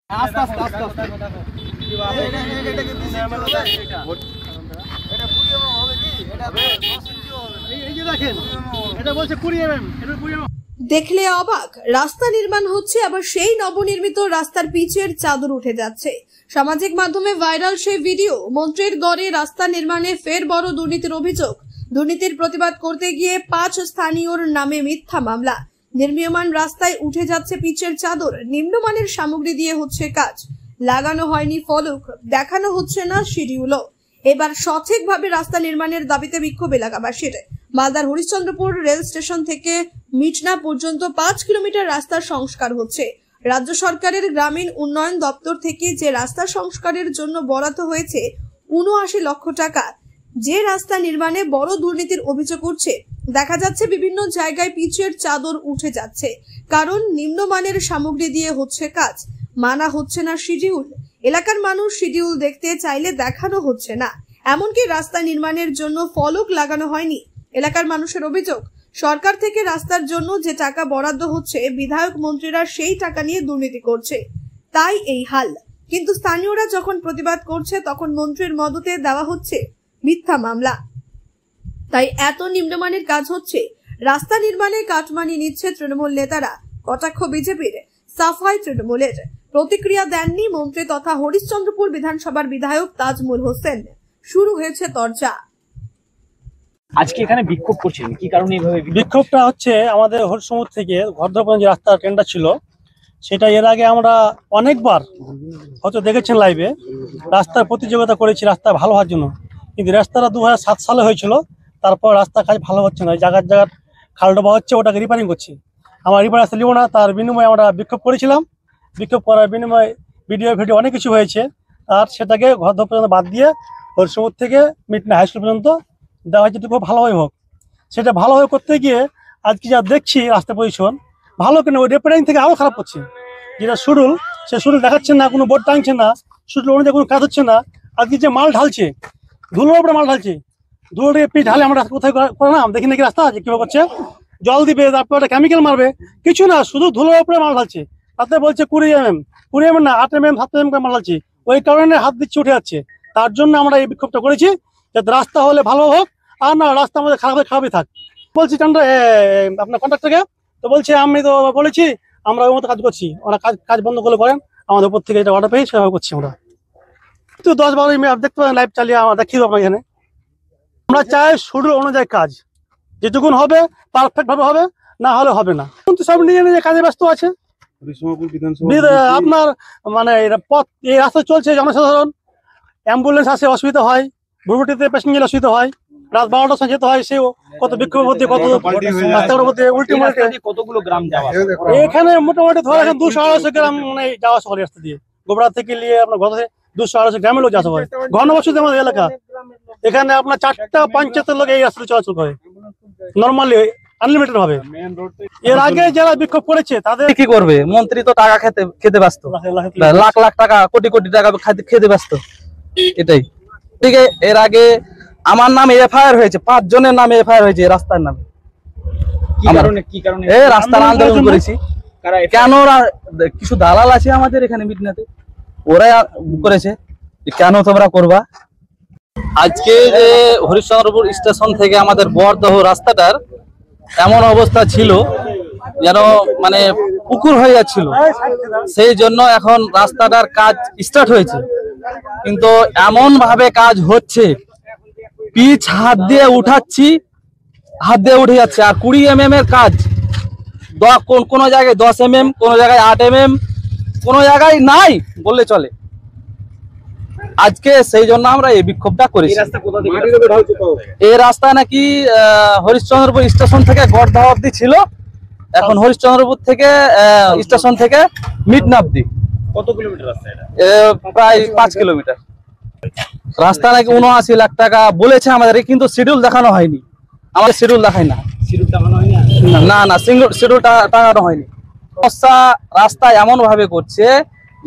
আস্তে আস্তে আস্তে আস্তে দেখলে অবাক, রাস্তা নির্মাণ হচ্ছে আবার সেই নবনির্মিত রাস্তার পিচের চাদর উঠে যাচ্ছে। সামাজিক মাধ্যমে ভাইরাল সেই ভিডিও। মন্ত্রীর গড়ে রাস্তা নির্মাণে ফের বড় দুর্নীতির অভিযোগ। দুর্নীতির প্রতিবাদ করতে গিয়ে 5 স্থানীয়র নামে মিথ্যা মামলা। নির্মীয়মান রাস্তায় উঠে যাচ্ছে পিচের চাদর। নিম্নমানের সামগ্রী দিয়ে হচ্ছে কাজ, লাগানো হয়নি ফলক, দেখানো হচ্ছে না শিডিউলও। এবার সঠিকভাবে রাস্তা নির্মাণের দাবিতে বিক্ষোভ এলাকাবাসীর। মালদার হরিশ্চন্দ্রপুর রেল স্টেশন থেকে মিটনা পর্যন্ত 5 কিলোমিটার রাস্তার সংস্কার হচ্ছে। রাজ্য সরকারের গ্রামীণ উন্নয়ন দপ্তর থেকে যে রাস্তা সংস্কারের জন্য বরাদ্দ হয়েছে 79 লক্ষ টাকা, যে রাস্তা নির্মাণে বড় দুর্নীতির অভিযোগ উঠছে। দেখা যাচ্ছে বিভিন্ন জায়গায় পিচের চাদর উঠে যাচ্ছে, কারণ নিম্নমানের সামগ্রী দিয়ে হচ্ছে কাজ, মানা হচ্ছে না শিডিউল। এলাকার মানুষ শিডিউল দেখতে চাইলে দেখানো হচ্ছে না, এমনকি রাস্তা নির্মাণের জন্য ফলক লাগানো হয়নি। এলাকার মানুষের অভিযোগ, সরকার থেকে রাস্তার জন্য যে টাকা বরাদ্দ হচ্ছে, বিধায়ক মন্ত্রীরা সেই টাকা নিয়ে দুর্নীতি করছে, তাই এই হাল। কিন্তু স্থানীয়রা যখন প্রতিবাদ করছে, তখন মন্ত্রীর মদতে দেওয়া হচ্ছে মিথ্যা মামলা। তাই এত নিম্নমানের কাজ হচ্ছে। রাস্তা নির্মাণে কাটমানি নিচ্ছে তৃণমূল নেতারা। কটাক্ষ বিজেপির, সাফাই তৃণমূলের। প্রতিক্রিয়া দেননি মন্ত্রী তথা হরিশ্চন্দ্রপুর বিধানসভার বিধায়ক তাজমুল হোসেন। শুরু হয়েছে তরজা। আজকে এখানে বিক্ষোভ করছেন, কি কারণে এইভাবে বিক্ষোভটা হচ্ছে? আমাদের হরিশ্চন্দ্রপুর থেকে ঘরদপুর যে রাস্তা টেন্ডার ছিল, সেটা এর আগে আমরা অনেকবার হয়তো দেখেছেন লাইভে, রাস্তার প্রতিযোগিতা করেছি রাস্তা ভালো হওয়ার জন্য। কিন্তু রাস্তাটা 2007 সালে হয়েছিল, তারপর রাস্তার কাজ ভালো হচ্ছে না। জায়গার খাল ডোবা হচ্ছে, ওটাকে রিপেয়ারিং করছি। আমার রিপেয়ার রাস্তা নিব না, তার বিনিময়ে আমরা বিক্ষোভ করেছিলাম। বিক্ষোভ করার বিনিময়ে ভিডিও অনেক কিছু হয়েছে, আর সেটাকে ঘরদপুর পর্যন্ত বাদ দিয়ে হরিশ্চন্দ্রপুর থেকে মিটনা হাই স্কুল পর্যন্ত দেওয়া হয়েছে, খুব ভালোভাবে হোক। সেটা ভালোভাবে করতে গিয়ে আজকে যা দেখছি রাস্তা পজিশন ভালো কেন, ওই রিপেয়ারিং থেকে আরও খারাপ করছে। যেটা শিডিউল, সে শিডিউল দেখাচ্ছে না, কোনো বোর্ড টাঙছে না, শিডিউল অনুযায়ী কোনো কাজ হচ্ছে না। আজকে যে মাল ঢালছে, ধুলোর উপরে মাল ঢালছে, ধুলোটাকে পিঠ ঢালে আমরা কোথায় করে না দেখি নাকি রাস্তা আছে কীভাবে করছে। জল দিবে, তারপর একটা কেমিক্যাল মারবে, কিছু না, শুধু ধুলোর উপরে মাল ঢালছে। তাতে বলছে 20 mm না 8 mm 7 mm করে মাল ঢালছে। ওই কারণে হাত দিচ্ছে, উঠে যাচ্ছে। তার জন্য আমরা এই বিক্ষোভটা করেছি, যাতে রাস্তা হলে ভালো হোক, আর না রাস্তা আমাদের খারাপই থাক। বলছি আপনার কন্ট্রাক্টরকে, তো বলছে আমি তো বলেছি আমরা ওই মতো কাজ করছি, ওরা কাজ বন্ধ করলে করেন, আমাদের উপর থেকে এটা অর্ডার পেয়ে সেভাবে করছি আমরা। তো 10-12 মিনিট দেখতে পারেন, লাইভ চালিয়ে আমরা দেখিয়ে দেবো আপনার এখানে। আমরা চাই শিডিউল অনুযায়ী কাজ, যেটুকুন হবে পারফেক্ট ভাবে হবে, না হলে হবে না। কিন্তু সব নিজে নিজে কাজে ব্যস্ত আছে। আপনার মানে পথ এই রাস্তা চলছে, জনসাধারণ অ্যাম্বুলেন্স আসে, অসুবিধা হয়, ভুরভুটিতে প্যাসেঞ্জার অসুবিধা হয়, রাত 12টার সময় যেতে হয়, সেও কত বিক্ষোভের মধ্যে, কত রাস্তার মধ্যে উল্টিমাল্টে। কতগুলো গ্রাম যাওয়া এখানে মোটামুটি ধরে 200-250 গ্রাম মানে যাওয়া আসা করে রাস্তা দিয়ে। গোবরা থেকে নিয়ে আপনার ঘর থেকে 200-250 গ্রামের লোক যাওয়া আসা করে। ঘনবসতি আমাদের এলাকা, এখানে আপনার 4টা পঞ্চায়েতের লোক এই রাস্তাতে চলাচল করে নর্মালি, আনলিমিটেড ভাবে। এর আগে যারা বিক্ষোভ করেছে তাদের কি করবে? মন্ত্রী তো টাকা খেতে ব্যস্ত, লাখ লাখ টাকা, কোটি কোটি টাকা খেতে ব্যস্ত, এটাই। ঠিক আছে, এর আগে আমার নামে এফআইআর হয়েছে, 5 জনের নামে এফআইআর হয়েছে রাস্তার নামে। কি কারণে এই রাস্তার আন্দোলন করেছি। কেন? কিছু দালাল আছে আমাদের এখানে মিটনাতে, ওরাই করেছে। কেন তোমরা করবা? আজকে যে হরিশ্চন্দ্রপুর স্টেশন থেকে আমাদের বরদহ রাস্তাটার এমন অবস্থা ছিল যেন মানে পুকুর হয়ে যাচ্ছিল, সেই জন্য এখন রাস্তাটার কাজ স্টার্ট হয়েছে। কিন্তু এমন ভাবে কাজ হচ্ছে, পিচ হাত দিয়ে উঠাচ্ছি, হাত দিয়ে উঠে যাচ্ছে। আর 20 mm এর কাজ, কোন জায়গায় 10 mm, কোন জায়গায় 8 mm, কোন জায়গায় নাই বললে চলে। আজকে সেই জন্য আমরা এই বিক্ষোভটা করেছি। এই রাস্তা নাকি হরিশ্চন্দ্রপুর স্টেশন থেকে গড়দহ অব্দি ছিল, এখন হরিশ্চন্দ্রপুর থেকে স্টেশন থেকে মিটনা অব্দি। কত কিলোমিটার রাস্তা এটা? প্রায় 5 কিলোমিটার রাস্তা। নাকি 79 লাখ টাকা বলেছে আমাদের, কিন্তু শিডিউল দেখানো হয়নি। আমাদের শিডিউল দেখায় না, না শিডিউল টাঙানো হয়নি। সমস্যা রাস্তা এমন ভাবে করছে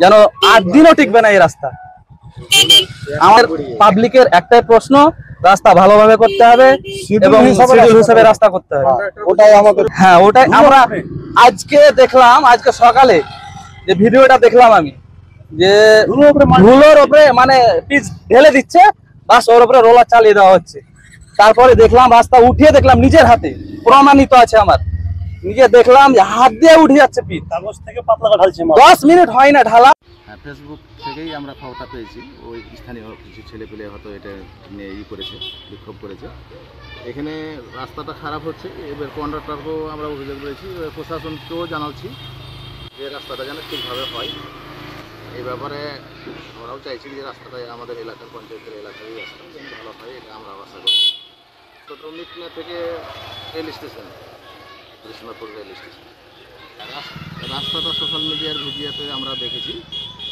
যেন 8 দিনও টিকবে না এই রাস্তা। আমার পাবলিকের একটাই প্রশ্ন, রাস্তা ভালোভাবে করতে হবে এবং শিডিউল হিসেবে রাস্তা করতে হবে। ওটাই আমাদের, হ্যাঁ ওটাই আমরা আজকে দেখলাম। আজকে সকালে যে ভিডিওটা দেখলাম আমি, যে ধুলোর উপরে মানে পিচ ঢেলে দিচ্ছে, বাস ওর উপরে রোলার চালিয়ে দেওয়া হচ্ছে। তারপরে দেখলাম রাস্তা উঠিয়ে দেখলাম নিজের হাতে প্রমাণিত আছে আমার, নিজে দেখলাম যে হাত দিয়ে উঠে যাচ্ছে পিচ। কাগজ থেকে পাতলা ঢালছে 10 মিনিট হয় না ঢালা। হ্যাঁ, ফেসবুক থেকেই আমরা খবরটা পেয়েছি। ওই স্থানীয় কিছু ছেলেপেলে হয়তো এটা নিয়ে করেছে, বিক্ষোভ করেছে। এখানে রাস্তাটা খারাপ হচ্ছে, এবার কন্ট্রাক্টরকেও আমরা অভিযোগ করেছি, প্রশাসনকেও জানাচ্ছি যে রাস্তাটা যেন ঠিকভাবে হয়। এই ব্যাপারে আমরাও চাইছি যে রাস্তাটা আমাদের এলাকার পঞ্চায়েতের এলাকারই রাস্তা যেন ভালো হয়, এটা আমরা আশা করছি। তো মিটনা থেকে rail station, Krishnapur rail station রাস্তাটা সোশ্যাল মিডিয়ার ভিডিওতে আমরা দেখেছি।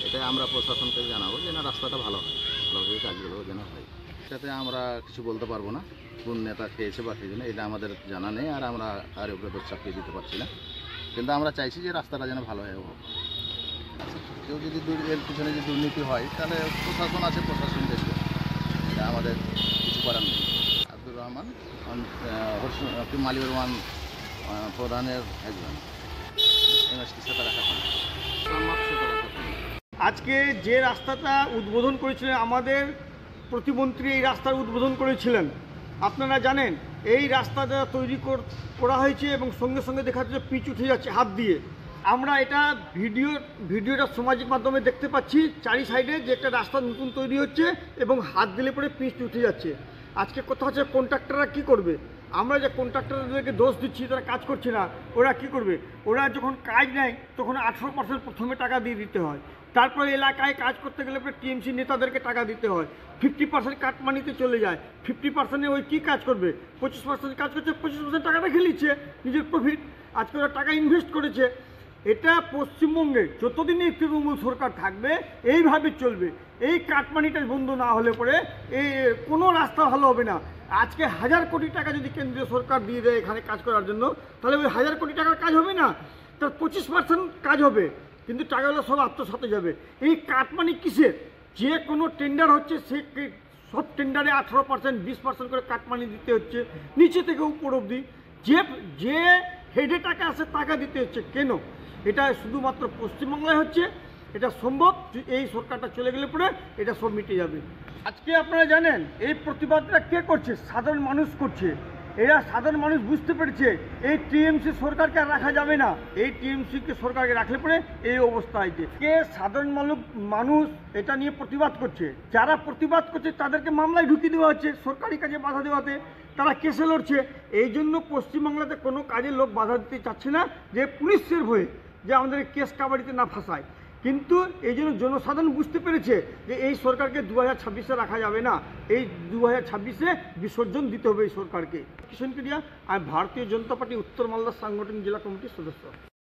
এটা আমরা প্রশাসনকে জানাবো যে না রাস্তাটা ভালো হয়, ভালোভাবে কাজগুলো যেন হয়। এটাতে আমরা কিছু বলতে পারবো না, কোন নেতা খেয়েছে বা খেয়েছে না এটা আমাদের জানা নেই, আর আমরা তার উপরে দোষ চাপিয়ে দিতে পারছি না। কিন্তু আমরা চাইছি যে রাস্তাটা যেন ভালো হয়। কেউ যদি এর পিছনে যে দুর্নীতি হয় তাহলে প্রশাসন আছে, প্রশাসন দেখবে, এটা আমাদের কিছু করার নেই। আব্দুর রহমান মালিউর রহমান প্রধানের একজন এমএসটি আজকে যে রাস্তাটা উদ্বোধন করেছিলেন আমাদের প্রতিমন্ত্রী, এই রাস্তার উদ্বোধন করেছিলেন। আপনারা জানেন এই রাস্তাটা তৈরি করা হয়েছে এবং সঙ্গে সঙ্গে দেখা যাচ্ছে পিচ উঠে যাচ্ছে হাত দিয়ে। আমরা এটা ভিডিওটা সামাজিক মাধ্যমে দেখতে পাচ্ছি, চারি সাইডে যে একটা রাস্তা নতুন তৈরি হচ্ছে এবং হাত দিলে পরে পিচ উঠে যাচ্ছে। আজকে কথা হচ্ছে কন্ট্রাক্টররা কী করবে? আমরা যে কন্ট্রাক্টরদেরকে দোষ দিচ্ছি তারা কাজ করছে না, ওরা কি করবে? ওরা যখন কাজ নেয় তখন 18% প্রথমে টাকা দিয়ে দিতে হয়, তারপরে এলাকায় কাজ করতে গেলে পরে টিএমসি নেতাদেরকে টাকা দিতে হয়, 50% কাটমানিতে চলে যায়। 50%-এ ওই কী কাজ করবে? 25% কাজ করছে, 25% টাকাটা খেলিচ্ছে নিজের প্রফিট। আজকে ওরা টাকা ইনভেস্ট করেছে। এটা পশ্চিমবঙ্গে যতদিন এই তৃণমূল সরকার থাকবে এইভাবে চলবে। এই কাটমানিটা বন্ধ না হলে পরে এই কোনো রাস্তা ভালো হবে না। আজকে 1000 কোটি টাকা যদি কেন্দ্রীয় সরকার দিয়ে দেয় এখানে কাজ করার জন্য, তাহলে ওই 1000 কোটি টাকার কাজ হবে না, তার 25% কাজ হবে, কিন্তু টাকাগুলো সব আত্মসাতে যাবে। এই কাটমানি কিসের? যে কোনো টেন্ডার হচ্ছে সে সব টেন্ডারে 18%, 20% করে কাটমানি দিতে হচ্ছে, নিচে থেকে উপর অবধি। যে হেডে টাকা আসে টাকা দিতে হচ্ছে কেন? এটা শুধুমাত্র পশ্চিমবাংলায় হচ্ছে। এটা সম্ভব, এই সরকারটা চলে গেলে পরে এটা সব মিটে যাবে। আজকে আপনারা জানেন এই প্রতিবাদটা কে করছে? সাধারণ মানুষ করছে। এরা সাধারণ মানুষ বুঝতে পেরেছে এই টিএমসি সরকারকে আর রাখা যাবে না। এই টিএমসিকে সরকারকে রাখলে পরে এই অবস্থা হয়েছে। কে সাধারণ মানুষ এটা নিয়ে প্রতিবাদ করছে। যারা প্রতিবাদ করছে তাদেরকে মামলায় ঢুকিয়ে দেওয়া হচ্ছে, সরকারি কাজে বাধা দেওয়াতে তারা কেসে লড়ছে। এই জন্য পশ্চিমবাংলাতে কোনো কাজে লোক বাধা দিতে চাচ্ছে না, যে পুলিশের ভয়ে যে আমাদের কেস কাবাডিতে না ফাঁসায়। কিন্তু এই জন্য জনসাধারণ বুঝতে পেরেছে যে এই সরকারকে 2026-এ রাখা যাবে না, এই 2026-এ বিসর্জন দিতে হবে এই সরকারকে। কিষণ কেডিয়া, আমি ভারতীয় জনতা পার্টি উত্তর মালদা সাংগঠনিক জেলা কমিটির সদস্য।